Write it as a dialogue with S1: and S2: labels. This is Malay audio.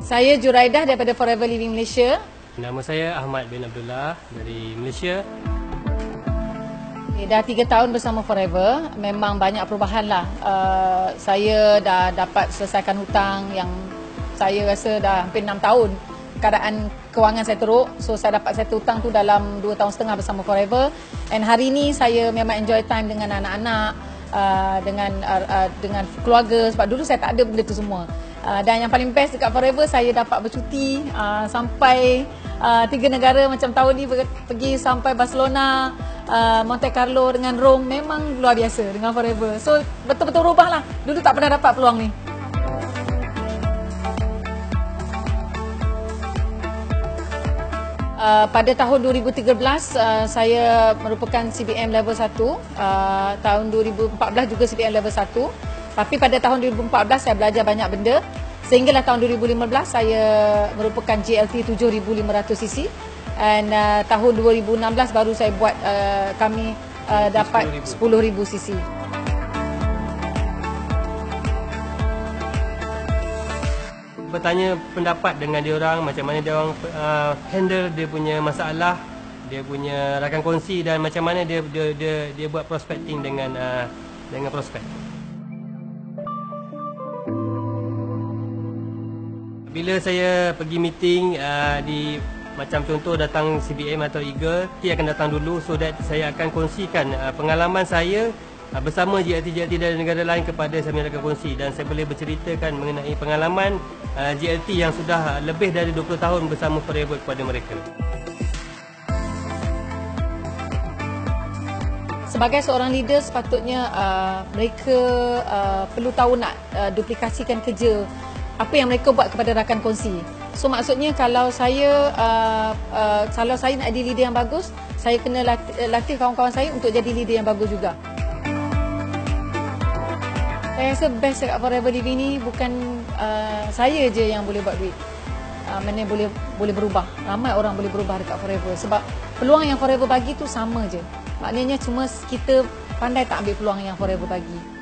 S1: Saya Juraidah daripada Forever Living Malaysia.
S2: Nama saya Ahmad bin Abdullah dari Malaysia.
S1: Dah 3 tahun bersama Forever, memang banyak perubahan lah. Saya dah dapat selesaikan hutang yang saya rasa dah hampir 6 tahun. Keadaan kewangan saya teruk, so saya dapat settle hutang tu dalam 2 tahun setengah bersama Forever. And hari ni saya memang enjoy time dengan anak-anak, dengan keluarga, sebab dulu saya tak ada benda tu semua. Dan yang paling best dekat Forever, saya dapat bercuti sampai 3 negara macam tahun ni, pergi sampai Barcelona, Monte Carlo dengan Rome. Memang luar biasa dengan Forever. So betul-betul rubah lah. Dulu tak pernah dapat peluang ni. Pada tahun 2013 saya merupakan CBM level 1. Tahun 2014 juga CBM level 1. Tapi pada tahun 2014 saya belajar banyak benda. Sehinggalah tahun 2015 saya merupakan GLT 7500cc. Dan tahun 2016 baru saya buat kami dapat 10,000cc.
S2: Bertanya pendapat dengan dia orang, macam mana dia orang handle dia punya masalah, dia punya rakan kongsi, dan macam mana dia buat prospecting dengan prospek. Bila saya pergi meeting di macam contoh datang CBM atau Eagle, dia akan datang dulu, so that saya akan kongsikan pengalaman saya bersama GLT dari negara lain kepada saya punya rakan kongsi, dan saya boleh berceritakan mengenai pengalaman GLT yang sudah lebih dari 20 tahun bersama Forever kepada mereka.
S1: Sebagai seorang leader, sepatutnya mereka perlu tahu nak duplikasikan kerja apa yang mereka buat kepada rakan kongsi. So maksudnya kalau saya nak jadi leader yang bagus, saya kena latih kawan-kawan saya untuk jadi leader yang bagus juga. Saya rasa best dekat Forever Living ni bukan saya je yang boleh buat duit. Mana boleh berubah. Ramai orang boleh berubah dekat Forever. Sebab peluang yang Forever bagi tu sama je. Maknanya cuma kita pandai tak ambil peluang yang Forever bagi.